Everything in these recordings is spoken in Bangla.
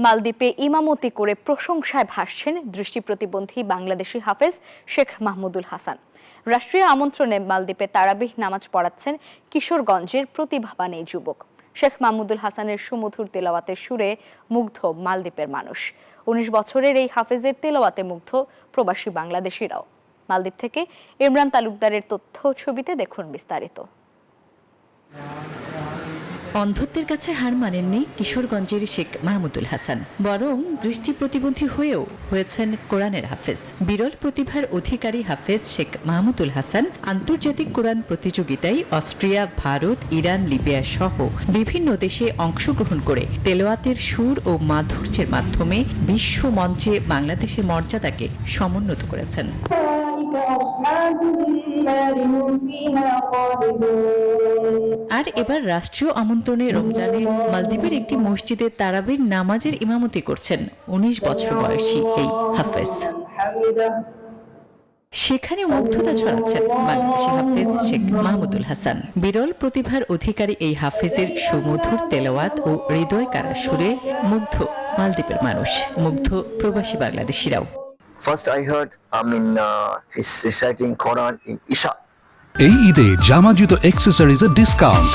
মালদ্বীপে ইমামতি করে প্রশংসায় ভাসছেন দৃষ্টি প্রতিবন্ধী বাংলাদেশি হাফেজ শেখ মাহমুদুল হাসান। রাষ্ট্রীয় আমন্ত্রণে মালদ্বীপে তারাবিহ নামাজ পড়াচ্ছেন কিশোরগঞ্জের প্রতিভাবান এই যুবক। শেখ মাহমুদুল হাসানের সুমধুর তেলাওয়াতের সুরে মুগ্ধ মালদ্বীপের মানুষ। ১৯ বছরের এই হাফেজের তেলাওয়াতে মুগ্ধ প্রবাসী বাংলাদেশিরাও। মালদ্বীপ থেকে ইমরান তালুকদারের তথ্য ছবিতে দেখুন বিস্তারিত। অন্ধত্বের কাছে হার মানেননি কিশোরগঞ্জের শেখ মাহমুদুল হাসান, বরং দৃষ্টি প্রতিবন্ধী হয়েও হয়েছেন কোরআনের হাফেজ। বিরল প্রতিভার অধিকারী হাফেজ শেখ মাহমুদুল হাসান আন্তর্জাতিক কোরআন প্রতিযোগিতায় অস্ট্রিয়া, ভারত, ইরান, লিবিয়া সহ বিভিন্ন দেশে অংশগ্রহণ করে তেলাওয়াতের সুর ও মাধুর্যের মাধ্যমে বিশ্ব মঞ্চে বাংলাদেশের মর্যাদাকে সমুন্নত করেছেন। আর এবার রাষ্ট্রীয় আমন্ত্রণে রমজানে মালদ্বীপের একটি মসজিদে তারাবির নামাজের ইমামতি করছেন ১৯ বছর বয়সী এই হাফেজ। সেখানে মুগ্ধতা ছড়াচ্ছেন বাংলাদেশি হাফেজ শেখ মাহমুদুল হাসান। বিরল প্রতিভার অধিকারী এই হাফেজের সুমধুর তেলাওয়াত ও হৃদয় কাড়া সুরে মুগ্ধ মালদ্বীপের মানুষ, মুগ্ধ প্রবাসী বাংলাদেশিরাও। First I heard he's reciting Quran in Isha. এই ঈদে জামা জুতো অ্যাক্সেসরিজের discount.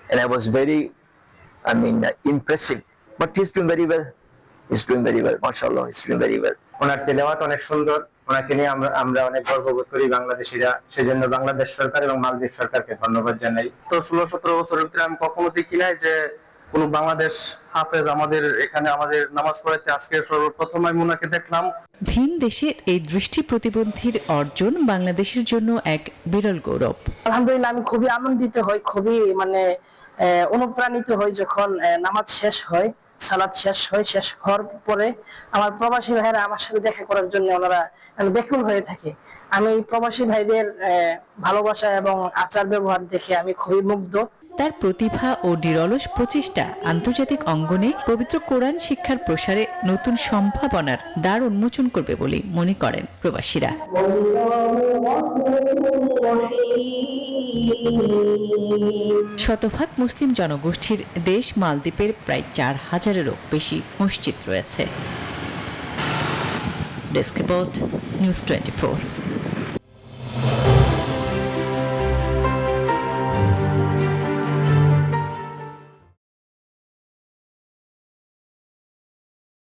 And I was very, impressive. But he's doing very well. MashaAllah, he's doing very well. ওনার তেলাওয়াত অনেক সুন্দর। ওনাকে নিয়ে আমরা অনেক গর্ববোধ করি বাংলাদেশিরা। সেজন্য বাংলাদেশ সরকার এবং মালদ্বীপ সরকারকে ধন্যবাদ জানাই। তো 16-17 বছরের ভিতরে আমি কখনো দেখি নাই যে কোন বাংলাদেশ হাফেজ আমাদের এখানে আমাদের নামাজ পড়াতে আজকে সর্বপ্রথম আমি ওনাকে দেখলাম। ভিন দেশের এই দৃষ্টি প্রতিবন্ধীর অর্জন বাংলাদেশের জন্য এক বিরল গৌরব। আলহামদুলিল্লাহ, আমি খুবই আনন্দিত হই, খুবই অনুপ্রাণিত হই যখন নামাজ শেষ হয়, সালাত শেষ হওয়ার পরে আমার প্রবাসী ভাইরা আমার সাথে দেখা করার জন্য ওনারা ব্যাকুল হয়ে থাকে। আমি প্রবাসী ভাইদের ভালোবাসা এবং আচার ব্যবহার দেখে আমি খুবই মুগ্ধ। তার প্রতিভা ও নিরলস প্রচেষ্টা আন্তর্জাতিক অঙ্গনে পবিত্র কোরআন শিক্ষার প্রসারে নতুন সম্ভাবনার দ্বার উন্মোচন করবে বলে মনে করেন প্রবাসীরা। শতভাগ মুসলিম জনগোষ্ঠীর দেশ মালদ্বীপের প্রায় ৪,০০০-এরও বেশি মসজিদ রয়েছে। Desk report, news 24।